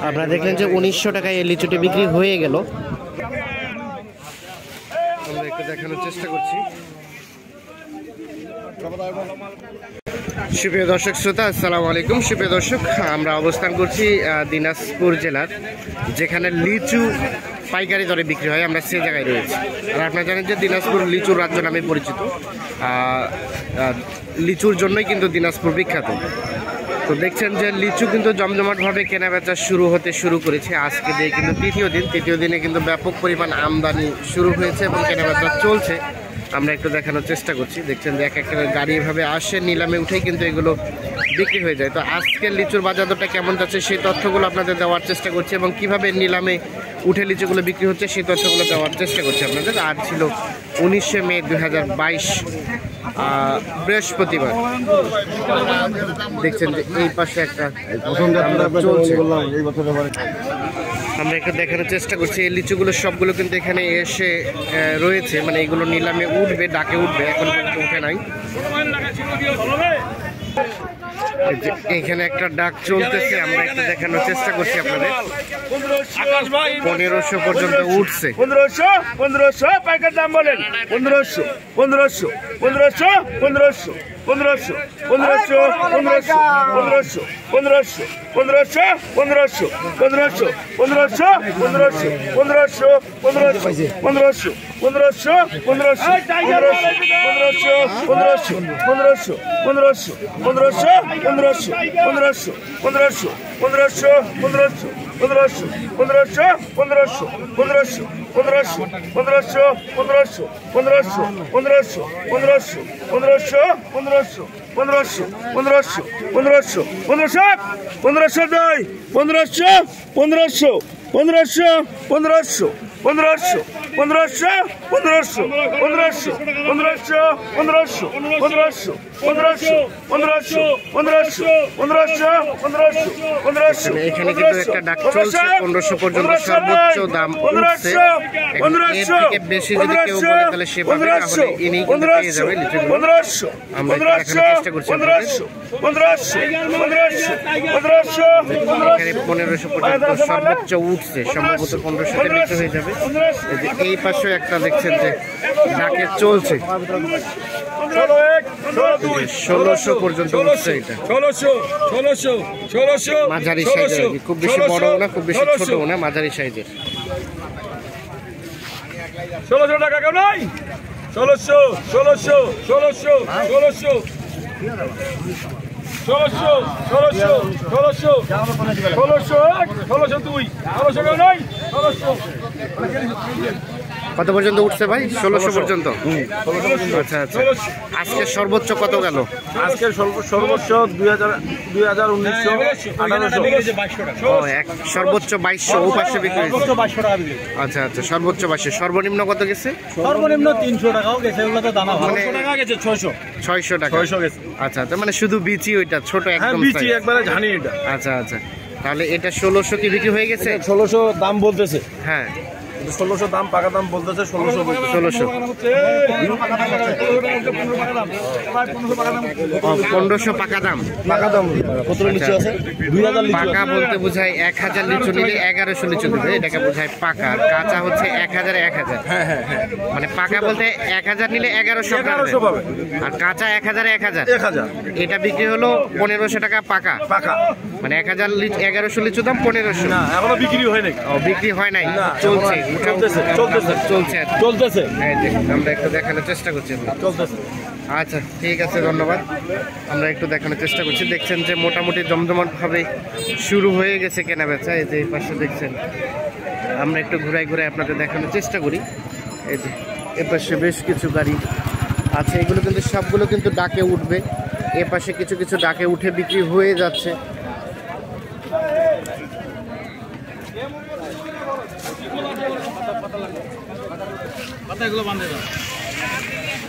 আপনারা দেখলেন যে 1900 টাকায় এই লিচুটি বিক্রি হয়ে গেল। আমরা একটু দেখানোর চেষ্টা করছি। সুপ্রিয় দর্শক শ্রোতা, আসসালামু আলাইকুম। সুপ্রিয় দর্শক, আমরা অবস্থান করছি দিনাজপুর জেলার, যেখানে লিচু পাইকারি দরে বিক্রি হয়, আমরা সেই জায়গায় রয়েছি। আর আপনারা জানেন যে দিনাজপুর লিচুর রাজ্য নামে পরিচিত, লিচুর জন্যই কিন্তু দিনাজপুর বিখ্যাত। তো দেখছেন যে লিচু কিন্তু জমজমাটভাবে কেনাবেচা শুরু করেছে। আজকে দিয়ে কিন্তু তৃতীয় দিনে কিন্তু ব্যাপক পরিমাণ আমদানি শুরু হয়েছে এবং কেনাবেচা চলছে। আমরা একটু দেখানোর চেষ্টা করছি। দেখছেন যে এক একটা গাড়ি এভাবে আসে, নিলামে উঠেই কিন্তু এগুলো বিক্রি হয়ে যায়। তো আজকের লিচুর বাজার দরটা কেমন যাচ্ছে সেই তথ্যগুলো আপনাদের দেওয়ার চেষ্টা করছি, এবং কিভাবে নিলামে উঠে লিচুগুলো বিক্রি হচ্ছে সেই তথ্যগুলো দেওয়ার চেষ্টা করছি আপনাদের। আর ছিল 19শে মে 2022 বৃহস্পতিবার। দেখছেন যে এই পাশে একটা চলছে, আমরা একটু দেখানোর চেষ্টা করছি। এই লিচুগুলো সবগুলো কিন্তু এখানে এসে রয়েছে, মানে এগুলো নিলামে উঠবে, ডাকে উঠবে, এখন পর্যন্ত উঠে নাই। এখানে একটা ডাক চলতেছে, আমরা একটু দেখানোর চেষ্টা করছি আপনাদের। 1500 পর্যন্ত উঠছে। 1500 পাইকার দাম বলেন। 1500 1500 1500 1500 1500 1500 1500 1500 1500 1500 1500 1500 1500 1500 1500 1500 1500 1500 1500 এখানে কিন্তু একটা ডাক চলছে। 1500 পর্যন্ত সর্বোচ্চ দাম উঠছে। এর থেকে বেশি যদি কেউ বলে তাহলে সে পাবে, তাহলে ইনি কিন্তু পেয়ে যাবে লিচুগুলো। আমরা দেখানোর চেষ্টা করছি। এখানে 1500 পর্যন্ত সর্বোচ্চ উঠছে, সম্ভবত 1500-তে বিক্রি হয়ে যাবে। এই পাশে একটা দেখছেন যে ডাকে চলছে, 1600 পর্যন্ত উঠছে। এটা 1600 মাঝারি সাইজের, খুব বেশি বড় না, খুব বেশি ছোট না, মাঝারি সাইজের। 1600 টাকা কেউ নাই? 1600 1600 1600 1600 1600 1600 1600 1600 2 1600 কেউ নাই? 1600 কত পর্যন্ত উঠছে ভাই? 1600 পর্যন্ত। আচ্ছা আচ্ছা, আজকে সর্বোচ্চ কত গেল? আজকে সর্বোচ্চ 2019 সর্বোচ্চ 2200 ও পাশে বিক্রি হয়েছে। আচ্ছা আচ্ছা, সর্বোচ্চ 2200। সর্বনিম্ন কত গেছে? সর্বনিম্ন 300 টাকাও গেছে, ওগুলো তো দাম ভালো। 600 টাকা গেছে, 600 টাকা 600 গেছে। আচ্ছা আচ্ছা, মানে শুধু বিচি ওইটা ছোট একদম, বিচি একবারে ঝানি এটা। আচ্ছা আচ্ছা, তাহলে এটা 1600 কি বিক্রি হয়ে গেছে? 1600 দাম বলতেছে। হ্যাঁ, 1600 দাম, পাকা দাম বলতেছে 1600। 1500 পাকা দাম। কত লিচু আছে? 2000 লিচু। পাকা বলতে বোঝায় 1000 লিচু নিলে 1100 লিচু দেবে, এটাকে বোঝায় পাকা। আর কাঁচা হচ্ছে 1000 1000। হ্যাঁ হ্যাঁ হ্যাঁ, মানে পাকা বলতে 1000 নিলে 1100 পাবে, আর কাঁচা 1000 1000। এটা বিক্রি হলো 1500 টাকা পাকা। মানে 1000 1100 লিচু দাম 1500। না, এখনো বিক্রি হয় নাই। বিক্রি হয় নাই, চলছে চলতেছে। আমরা একটু দেখানোর চেষ্টা করছি। আচ্ছা ঠিক আছে, ধন্যবাদ। আমরা একটু দেখানোর চেষ্টা করছি। দেখছেন যে মোটামুটি জমজমাটভাবে শুরু হয়ে গেছে কেনাবেচা। এই যে এই পাশে দেখছেন, আমরা একটু ঘুরাই আপনাদের দেখানোর চেষ্টা করি। এই যে এপাশে বেশ কিছু গাড়ি আছে, এগুলো কিন্তু সবগুলো কিন্তু ডাকে উঠবে। এপাশে কিছু কিছু ডাকে উঠে বিক্রি হয়ে যাচ্ছে।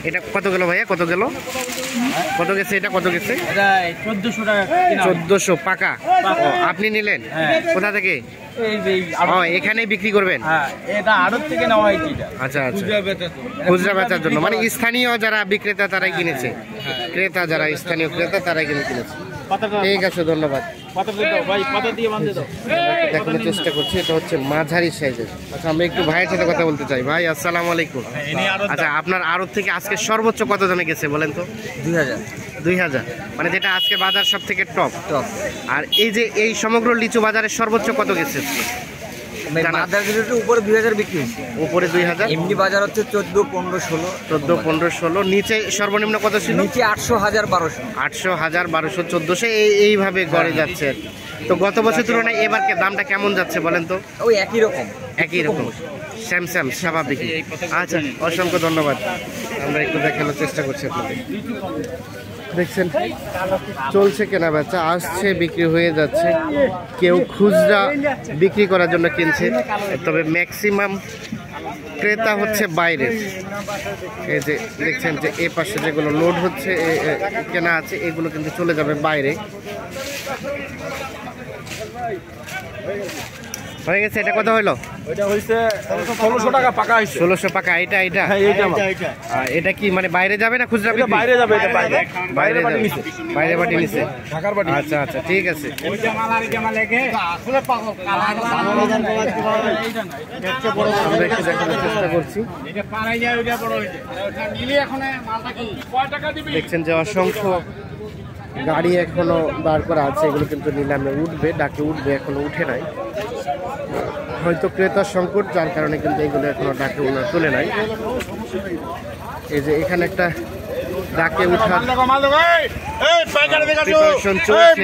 এটা কত গেল ভাইয়া, কত গেল, কত গেছে এটা, কত গেছে? 1400 টাকা। 1400 পাকা। ও, আপনি নিলেন কোথা থেকে? এখানেই বিক্রি করবেন? এটা আড়ত থেকে নেওয়া হয়েছে। আচ্ছা আচ্ছা, খুচরা বেচার জন্য, মানে স্থানীয় যারা বিক্রেতা তারাই কিনেছে, ক্রেতা যারা স্থানীয় ক্রেতা তারাই কিনেছে। ঠিক আছে, ধন্যবাদ। দেখানোর চেষ্টা করছি, এটা হচ্ছে মাঝারি সাইজের। আচ্ছা, আমরা একটু ভাইয়ের সাথে কথা বলতে চাই। ভাই আসসালামু আলাইকুম। আচ্ছা, আপনার আড়ত থেকে আজকে সর্বোচ্চ কত দামে গেছে বলেন তো? 2000। 2000, মানে যেটা আজকে বাজার সব থেকে টপ। আর এই যে এই সমগ্র লিচু বাজারে সর্বোচ্চ কত গেছে? উপরে 2000 বিক্রি হয়েছে। উপরে 2000, এমনি বাজার হচ্ছে 14, 15, 16। 14, 15, 16। নিচে সর্বনিম্ন কত ছিল? নিচে 800, 1000, 1200। 800, 1000, 1200, 1400 এইভাবে গড়ে যাচ্ছে আর কি। তো গত বছর তুলনায় এবার দামটা কেমন যাচ্ছে বলেন তো? ওই একই রকম, একই রকম, স্যাম স্বাভাবিক। আচ্ছা, অসংখ্য ধন্যবাদ। আমরা একটু দেখানোর চেষ্টা করছি আপনাদের। দেখছেন চলছে কেনা বেচা, আসছে, বিক্রি হয়ে যাচ্ছে। কেউ খুচরা বিক্রি করার জন্য কিনছে, তবে ম্যাক্সিমাম ক্রেতা হচ্ছে বাইরের। এই যে দেখছেন যে এ পাশে যেগুলো লোড হচ্ছে কেনা আছে, এগুলো কিন্তু চলে যাবে বাইরে। হয়ে গেছে, এটা কত হলো? এটা হইছে 1600 টাকা পাকা হইছে। 1600 পাকা। এটা এটা এটা কি মানে বাইরে যাবে না খুচরা? এটা বাইরে যাবে, এটা বাইরে বাইরে বাটি যাবে, নিছে, বাইরে বাটি নিছে, ঢাকার বাটি। আচ্ছা আচ্ছা, ঠিক আছে। আমরা একটু দেখানোর চেষ্টা করছি। দেখছেন যে অসংখ্য গাড়ি এখনো বার করা আছে, এগুলো কিন্তু নিলামে উঠবে, ডাকে উঠবে, এখনো উঠে নাই। হয়তো ক্রেতার সংকট, যার কারণে কিন্তু এগুলো এখনো ডাকে তুলে নাই। এই যে এখানে একটা ডাকে উঠার প্রিপারেশন চলছে,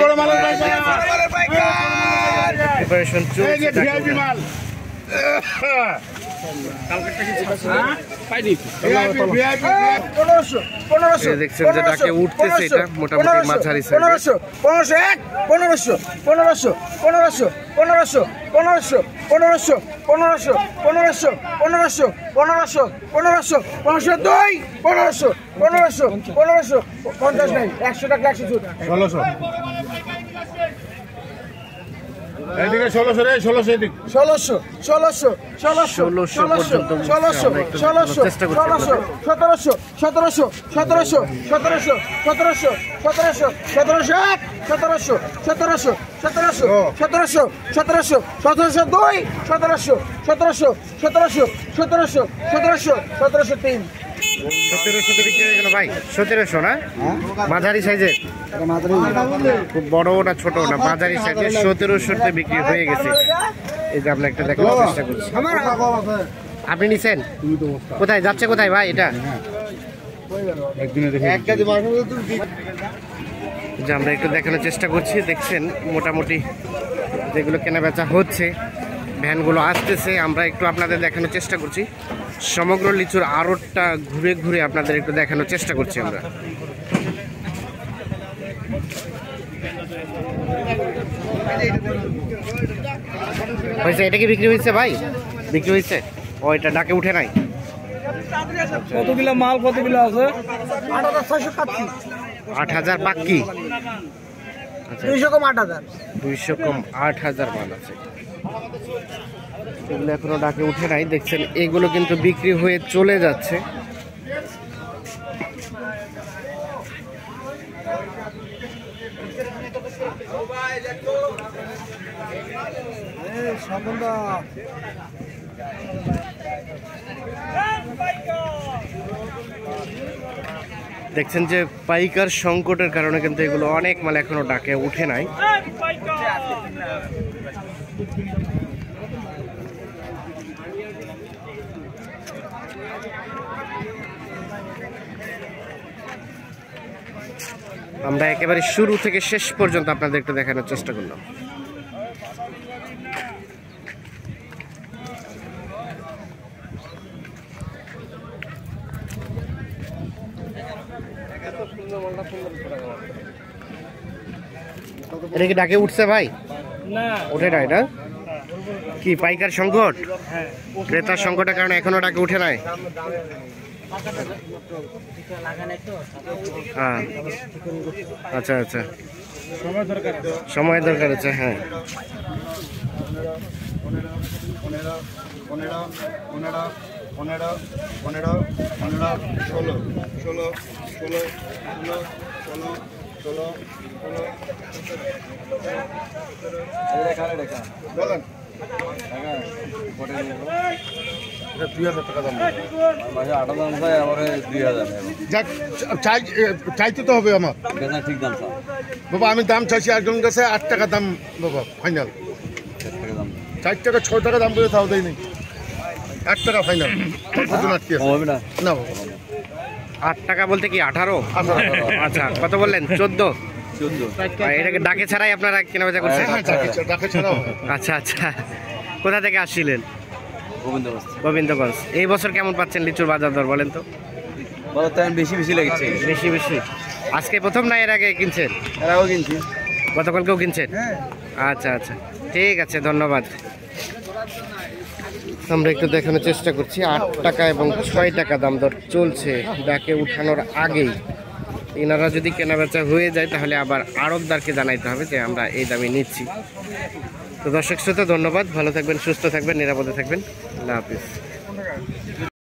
প্রিপারেশন চলছে। দেখছেন যে ডাকে উঠতেছে, এটা মোটামুটি মাঝারি সাইজ। 1500, 1500, 1500, 1500, 1500, 1500, 1500, 1500, 1500, 1500, 1500, 1500, 1502, 1500, 1500, 1500, 50 নাই, 100 টাকা, 100 1600 এদিকে 1600 রে, 1600 এদিকে 1600, 1600, 1600, 1600 পর্যন্ত উঠছে। আমরা একটু দেখানোর চেষ্টা করছি আপনাদের। 1700, 1700, 1700, 1700, 1700, 1700, 1700, 1700, 1700, 1700, 1700, 1700, 1702, 1700, 1700, 1700, 1700, 1700, 1703। 1700 বিক্রি হয়ে গেল ভাই। 1700 না, মাঝারি সাইজের, খুব বড় না ছোট না, মাঝারি সাইজের 1700 বিক্রি হয়ে গেছে। এই যে আমরা একটা দেখানোর চেষ্টা করছি। আপনি নিছেন কোথায়, যাচ্ছে কোথায় ভাই এটা? যে আমরা একটু দেখানোর চেষ্টা করছি। দেখছেন মোটামুটি যেগুলো কেনা বেচা হচ্ছে, ভ্যানগুলো আসতেছে। আমরা একটু আপনাদের দেখানোর চেষ্টা করছি, সমগ্র লিচুর আড়তটা ঘুরে ঘুরে আপনাদের একটু দেখানোর চেষ্টা করছি আমরা। হয়েছে, এটা কি বিক্রি হয়েছে ভাই? বিক্রি হয়েছে। ও, এটা ডাকে উঠে নাই। কতগুলো মাল, কতগুলো আছে? 8000 পাক্কি। 200 কম 8000, 200 কম 8000 মাল আছে। এগুলো এখনো ডাকে উঠে নাই। দেখছেন এগুলো কিন্তু বিক্রি হয়ে চলে যাচ্ছে। দেখছেন যে পাইকার সংকটের কারণে কিন্তু এগুলো অনেক মাল এখনো ডাকে উঠে নাই। আমরা একেবারে শুরু থেকে শেষ পর্যন্ত আপনাদের একটু দেখানোর চেষ্টা করলাম। এটা কি ডাকে উঠছে ভাই? না ওঠে না এটা কি পাইকার সংকট? ক্রেতার সংকটের কারণে এখনো ডাকে উঠে নাই। হ্যাঁ আচ্ছা আচ্ছা, সময় দরকার আছে। হ্যাঁ চাইতে তো হবে আমার বাবা, আমি দাম চাইছি একজন কাছে 8 টাকা দাম বাবা, ফাইনাল 4 টাকা 6 টাকা দাম করে তাও দেয়নি, 8 টাকা ফাইনাল। না বাবা, 8 টাকা বলতে কি 18? আচ্ছা কত বললেন? 14। এটাকে ডাকে ছাড়াই আপনারা কেনা বেচা করছেন? টাকা ছাড়াও আচ্ছা আচ্ছা, কোথা থেকে আসছিলেন? গোবিন্দগঞ্জ। এই বছর কেমন পাচ্ছেন লিচুর বাজার দর বলেন তো? বেশি বেশি লেগেছে। বেশি বেশি? আজকে প্রথম না এর আগে কিনছেন? এর আগেও কিনছি। গতকালকেও কিনছেন? আচ্ছা আচ্ছা, ঠিক আছে, ধন্যবাদ। আমরা একটু দেখানোর চেষ্টা করছি। 8 টাকা এবং 6 টাকা দাম দর চলছে ডাকে উঠানোর আগেই। এনারা যদি কেনাবেচা হয়ে যায় তাহলে আবার আড়তদারকে জানাইতে হবে যে আমরা এই দামে নিচ্ছি। তো দর্শক শ্রোতা, ধন্যবাদ, ভালো থাকবেন, সুস্থ থাকবেন, নিরাপদে থাকবেন, আল্লাহ হাফিজ।